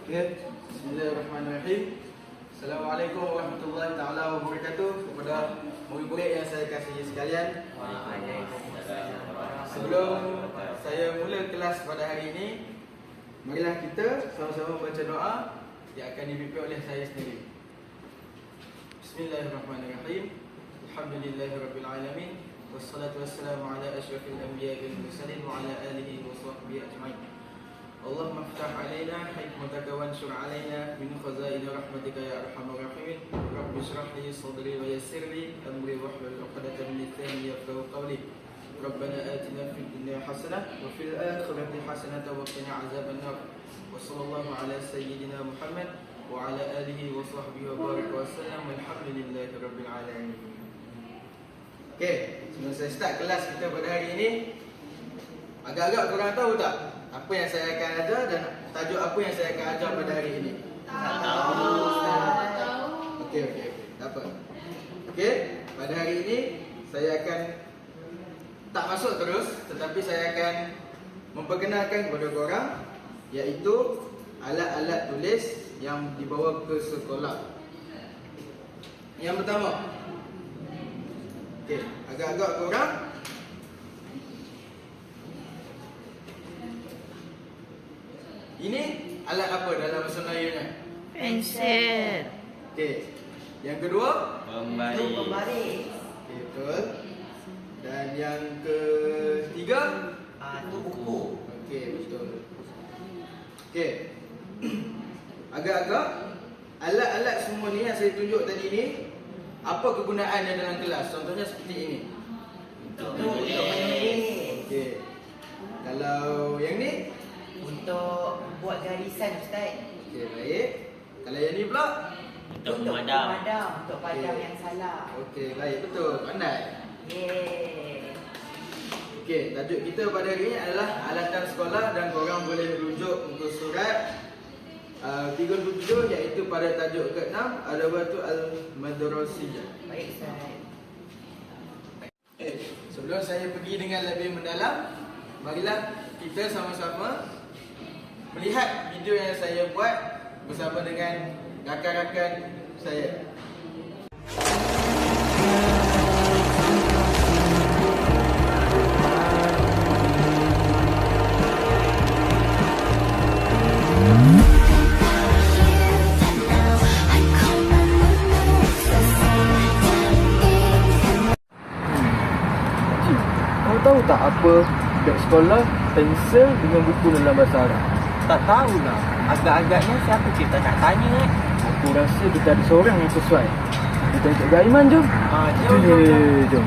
Ya, bismillahirrahmanirrahim. Assalamualaikum warahmatullahi taala wabarakatuh kepada murid-murid yang saya kasihi sekalian. Sebelum saya mula kelas pada hari ini, marilah kita sama-sama baca doa yang akan dipimpin oleh saya sendiri. Bismillahirrahmanirrahim. Alhamdulillahirabbil alamin. Wassalatu wassalamu ala asyrafil anbiya'i wal mursalin wa ala alihi wa sahbihi ajma'in. Allahumma ftah alaina hikmataka wansur alaina min khazain rahmatika ya arhamar rahimin. Rabbi shrah li sadri wa yassir li amri wahlul 'uqdatam min lisani yafqahu qawli. Rabbana atina fid dunya hasanah wa fil akhirati hasanah wa qina azaban nar. Wa sallallahu ala sayyidina Muhammad wa ala alihi wa sahbihi wa baraka wa sallam. Alhamdulillahi rabbil alamin. Okey, sebelum saya start kelas kita pada hari ini, agak-agak korang tahu tak apa yang saya akan ajar dan tajuk apa yang saya akan ajar pada hari ini? Tak tahu. Okey, tak apa. Okey, pada hari ini saya akan tak masuk terus, tetapi saya akan memperkenalkan kepada korang iaitu alat-alat tulis yang dibawa ke sekolah. Yang pertama, okey, agak-agak korang ini alat apa dalam bahasa Melayunya? Pensel. Okey. Yang kedua? Pembaris. Okey, betul. Dan yang ketiga? Itu buku. Okey, betul. Okey. Agak-agak alat-alat semua ni yang saya tunjuk tadi ni, apa kegunaannya dalam kelas? Contohnya seperti ini. Untuk menulis. Okey. Kalau yang ni? Untuk buat garisan, Ustaz. Okey, baik. Kalau yang ni pula? Untuk memadam. Untuk padam Okey. yang salah. Okey, baik, betul. Pandai. Yeay. Okey, tajuk kita pada hari ini adalah alatan sekolah dan korang boleh rujuk muka surat 37 iaitu pada tajuk ke-6 Adawatu al-Madrasiyah. Baik, Ustaz. Sebelum saya pergi dengan lebih mendalam, marilah kita sama-sama melihat video yang saya buat bersama dengan rakan-rakan saya. Kau tahu tak apa beg sekolah, pensel dengan buku dalam bahasa Arab? Tak tahulah. Agak-agaknya siapa kita nak tanya Aku rasa kita ada seorang yang sesuai. Kita Encik Gaiman, jom. Jom.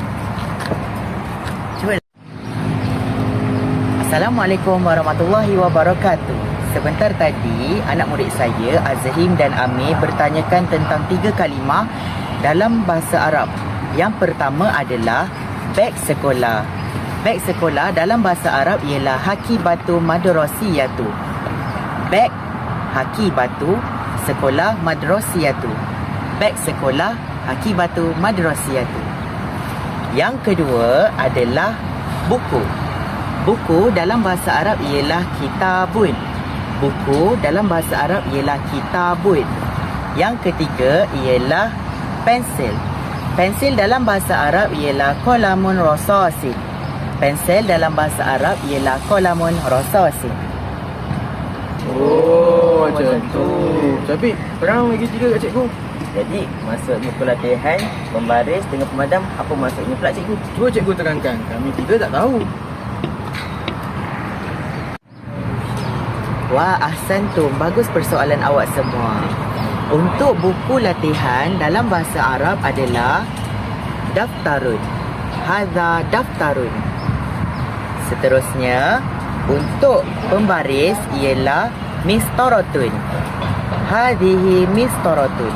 Assalamualaikum warahmatullahi wabarakatuh. Sebentar tadi, anak murid saya, Azhim dan Amir bertanyakan tentang 3 kalimah dalam bahasa Arab. Yang pertama adalah beg sekolah. Beg sekolah dalam bahasa Arab ialah hakibatu madrasiyatu. Beg hakibatu sekolah madrasiyatu. Beg sekolah hakibatu madrasiyatu. Yang kedua adalah buku. Buku dalam bahasa Arab ialah kitabun. Buku dalam bahasa Arab ialah kitabun. Yang ketiga ialah pensel. Pensel dalam bahasa Arab ialah qalamun rasasin. Pensel dalam bahasa Arab ialah qalamun rasasin. Oh, macam tu. Tapi, perang lagi 3 kat cikgu. Jadi, maksudnya pelatihan membaris dengan pemadam, apa maksudnya pula cikgu? Cuba cikgu terangkan. Kami 3 tak tahu. Wah, ahsantum. Bagus persoalan awak semua. Untuk buku latihan dalam bahasa Arab adalah daftarun. Hadza daftarun. Seterusnya, untuk pembaris ialah mistaratun. Hadhihi mistaratun.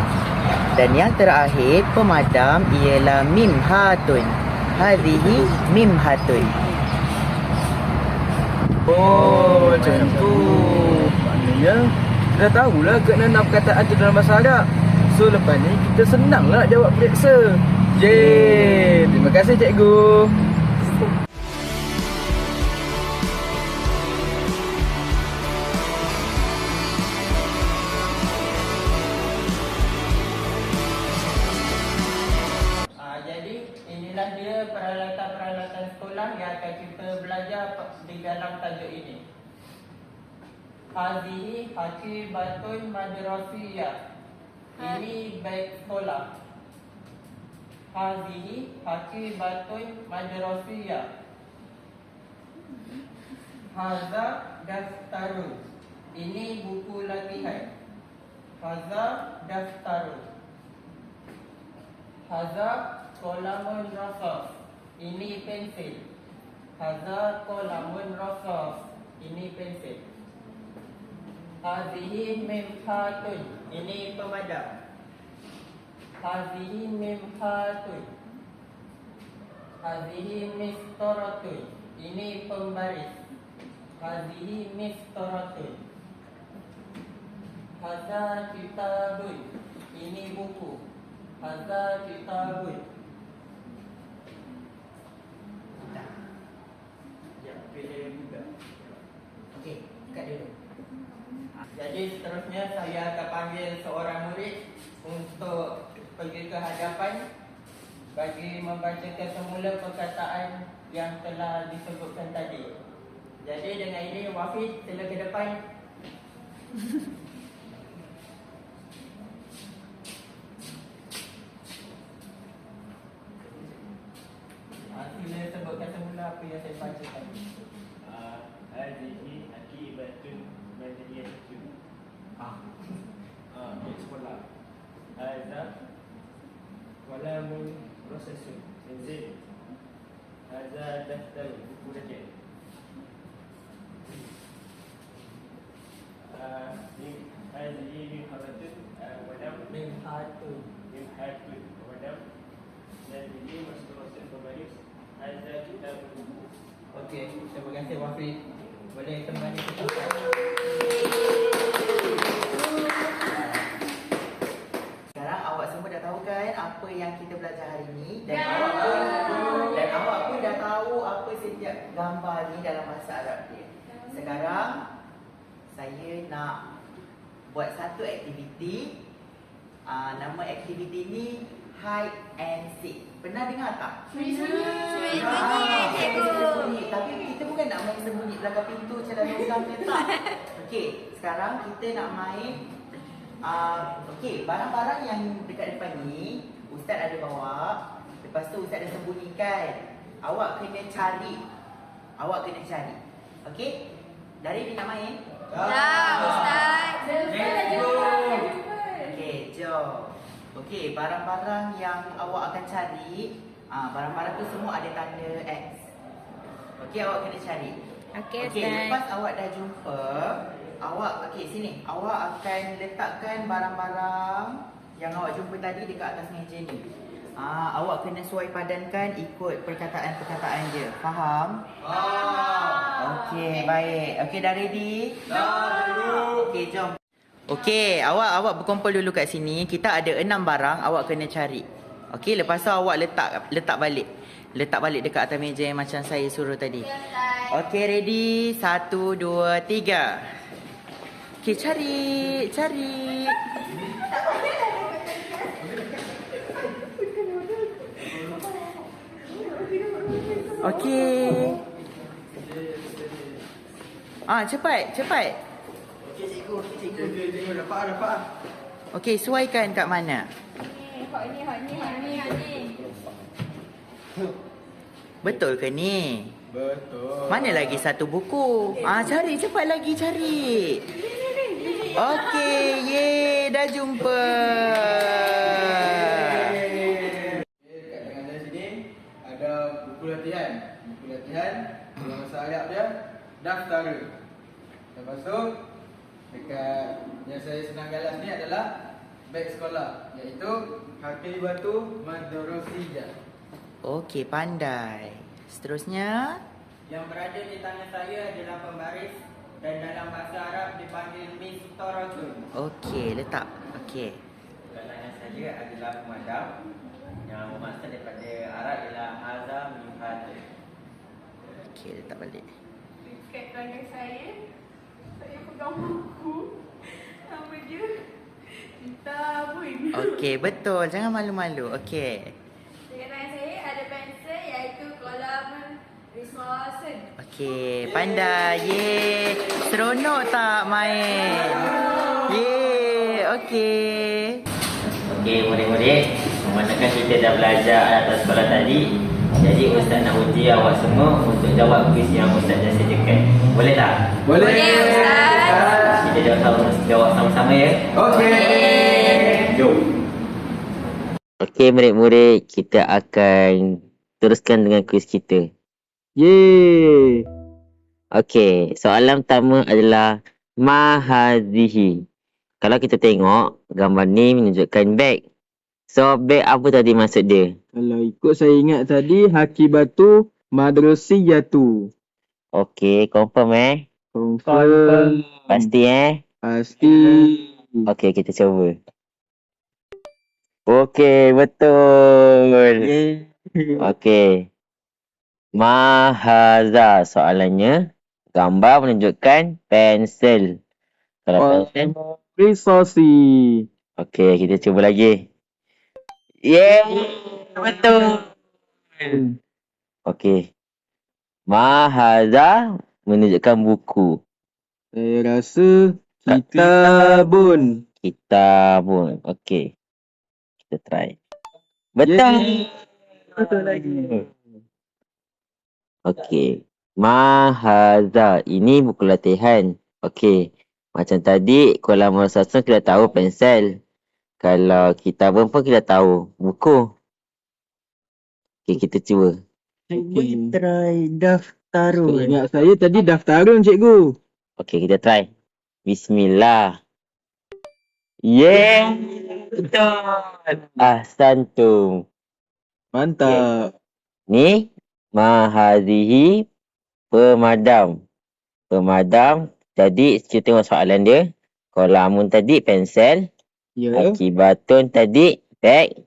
Dan yang terakhir, pemadam ialah mimhatun. Hadhihi mimhatun. Oh, macam tu. Maknanya, kita dah tahulah ke-6 perkataan tu dalam bahasa Arab. So, lepas ni kita senanglah nak jawab periksa. Yeay. Terima kasih cikgu. saya peralatan-peralatan sekolah yang akan kita belajar di dalam tajuk ini. Hazihi haqibatun madrasiyah. Ini beg sekolah. Hazihi haqibatun madrasiyah. Haza daftarun. Ini buku latihan. Haza daftarun. Haza qalamun rasas. Ini pensil. Haza qalamun rasas. Ini pensil. Hazihi mimhatun. Ini pemadam. Hazihi mimhatun. Hazihi mistoratun. Ini pembaris. Hazihi mistoratun. Haza kitabun. Ini buku. Haza kitabun. Ya, pilih juga. Okey, kat dulu. Jadi seterusnya saya akan panggil seorang murid untuk pergi ke hadapan bagi membacakan semula perkataan yang telah disebutkan tadi. Jadi dengan ini Wafid sila ke depan. Sila sebutkan semula apa yang saya baca tadi. Hazihi akibatun madrasiyah. Beg sekolah. Haza qalamun rasasun. Pensil. Haza daftar, buku latihan. Hazihi mimhatun wadam. Mimhatun. Mimhatun wadam. Dan ini masuk-masuk pembaris. Haza kitabun. Okey, terima kasih Wafid. Boleh kembali ke tempat. Sekarang awak semua dah tahu kan apa yang kita belajar hari ini dan Ya. awak pun dah tahu apa setiap gambar ni dalam bahasa Arab dia. Sekarang saya nak buat satu aktiviti. Nama aktiviti ni hide and seek. Pernah dengar tak? Sembunyi, cikgu. Sembunyi. Tapi kita bukan nak main sembunyi belakang pintu macam dalam hutan ke tak. Okey, sekarang kita nak main okey, barang-barang yang dekat depan ni Ustaz ada bawa. Lepas tu Ustaz ada sembunyikan. Awak kena cari. Okey? Dari ni nak main? Dah, Ustaz. Okey, jom. Okey, barang-barang yang awak akan cari, barang-barang tu semua ada tanda X. Okey, awak kena cari. Okey, Okey, Ustaz. lepas awak dah jumpa, okey sini. Awak akan letakkan barang-barang yang awak jumpa tadi dekat atas meja ni. Awak kena suai padankan ikut perkataan-perkataan dia. Faham? Okey, baik. Okey, dah ready? Dah. Okey, jom. Okey, awak berkumpul dulu kat sini. Kita ada 6 barang awak kena cari. Okey, lepas tu awak letak balik. Letak balik dekat atas meja yang macam saya suruh tadi. Okey, ready? 1 2 3. Okey, cari. Okey. Cepat. Okey cikgu, dapat. Okey, suaikan kat mana? Hak ni. Betul ke ni? Betul. Mana lagi satu buku? Cari, cepat lagi cari. Okey, ye, dah jumpa. Dekat tengah sini ada buku latihan. Dalam bahasa Arab dia daftar. Lepas tu dekat yang saya senang galas ni adalah beg sekolah, iaitu Haqibatu Madrasiyah. Okey, pandai. Seterusnya, Yang berada di tangan saya adalah pembaris dan dalam bahasa Arab dipanggil mistoratun. okey, letak. Okey. Kalangan saya adalah pemadam. Yang bermaksud daripada Arab ialah haza mimhatun. Okey, letak balik. Dekat tangan saya pegang buku. Nama dia Kitabun. Okey, betul. Jangan malu-malu. Okey. Dekat tangan saya ada pensel Resources. Okey, pandai. Yeay. Seronok tak main? Yeay. Okey. Okey, murid-murid, memandangkan kita dah belajar atas sekolah tadi, jadi Ustaz nak uji awak semua untuk jawab kuis yang Ustaz dah sediakan. Boleh tak? Boleh. Ustaz. Kita jawab sama-sama ya. Okey. Jom. Okey murid-murid, kita akan teruskan dengan kuis kita. Yeay. Okey, soalan pertama adalah ma hadhihi. Kalau kita tengok, gambar ni menunjukkan beg. So, beg apa tadi maksud dia? Kalau ikut saya ingat tadi, Hakibatu Madrasiyatu. Okey, confirm Confirm. Pasti Pasti. Okey, kita cuba. Okey, betul. Yeay. Okey. Mahaza soalannya, gambar menunjukkan pensel. Kalau pensel, Resources. okey, kita cuba lagi. Yeay, betul. Okey. Mahaza menunjukkan buku. Saya rasa kitabun. Kitabun. Okey. Kita try. Betul. Yeay. Betul lagi. Okey. Mahaza. Ini buku latihan. Okey. Macam tadi, kolam rasasun kita tahu pensel. Kalau kitabun pun kita tahu buku. Okey, kita cuba. Okey. Try daftarun. Ingat saya tadi daftarun, cikgu. Okey, kita try. Bismillah. Yeay. Betul. Ahsantum. Mantap. Ni mahadhihi pemadam. Pemadam. Jadi kita tengok soalan dia. Kolamun tadi pensel. Ya. Akibatun tadi beg.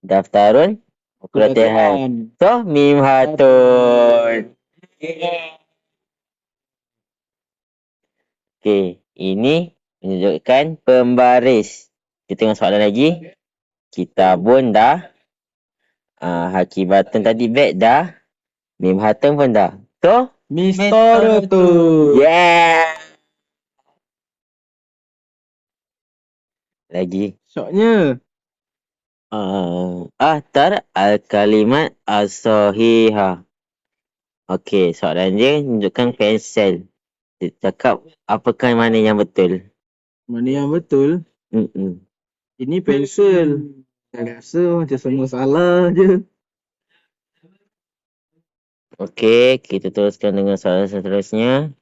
Daftarun buku latihan. So mim hatun. Okey, ini menunjukkan pembaris. Kita tengok soalan lagi. Kitabun dah. Hakibatun tadi beg dah. Mim hatun pun dah. So Mistoratu. yeah. Lagi. Syoknya. Ahtar al-kalimat as-sahihah. Okey, soalan dia menunjukkan pensel. Dia cakap apakah mana yang betul? Mana yang betul? Ini pensel. Saya rasa macam semua salah je. Okey, kita teruskan dengan soalan seterusnya.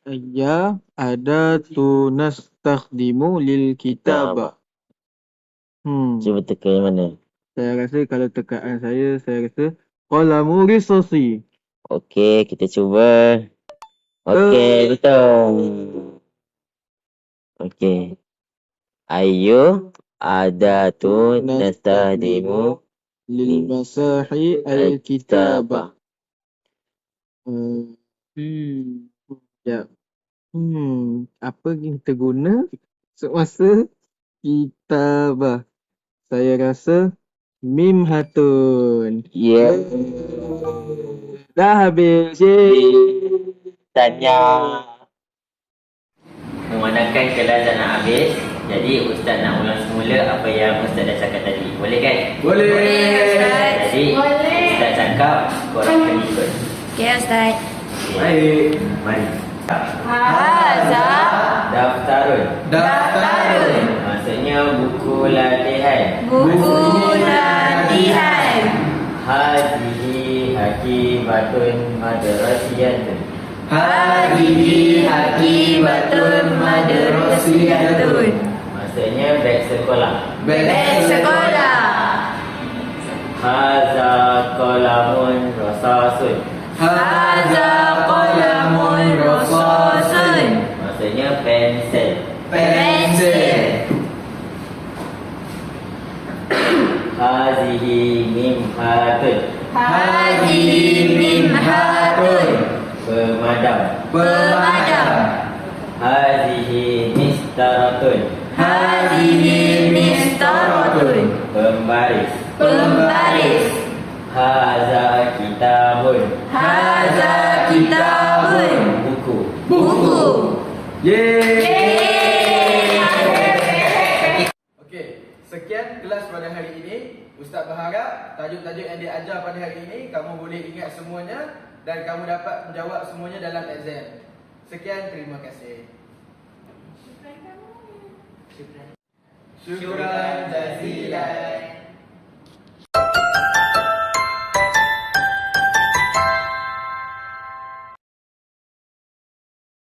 Ya, ada tu nastakhdimu lil kitabah. Cuba teka yang mana? Saya rasa kalau tekaan saya rasa qalamu risosi. Okey, kita cuba. Okey, betul. Okey. Ayu adatu nastahdimu Lil masahi al kitabah. Ya. Apa kita guna semasa kitabah? Saya rasa mim hatun. Ya. Dah habis. Yeay. Tanya. Memandangkan kelas dah nak habis, jadi Ustaz nak ulang semula apa yang Ustaz dah cakap tadi. Boleh kan? Boleh. Jadi Ustaz cakap, korang kena ikut. Okay, Ustaz. Baik. Mari. Haza. Daftarun. Daftarun. Maksudnya buku latihan. Buku latihan. Hadhihi hakibatun madrasiyatun. Hadihi hakibatun madrasiyatun. Maksudnya beg sekolah. Beg sekolah. Haza qalamun rasasun. Haza qalamun rasasun. Maksudnya pensel. Pensel. Hazihi mimhatun. Hadihi mimhatun. Pemadam. Pemadam. Hazihi mistaratun. Hadihi mistaratun. Pembaris. Pembaris. Haza kitabun. Haza kitabun. Buku. Buku. Okey, sekian kelas pada hari ini. Ustaz berharap tajuk-tajuk yang diajar pada hari ini kamu boleh ingat semuanya dan kamu dapat menjawab semuanya dalam exam. Sekian, terima kasih. Syukran jazilan.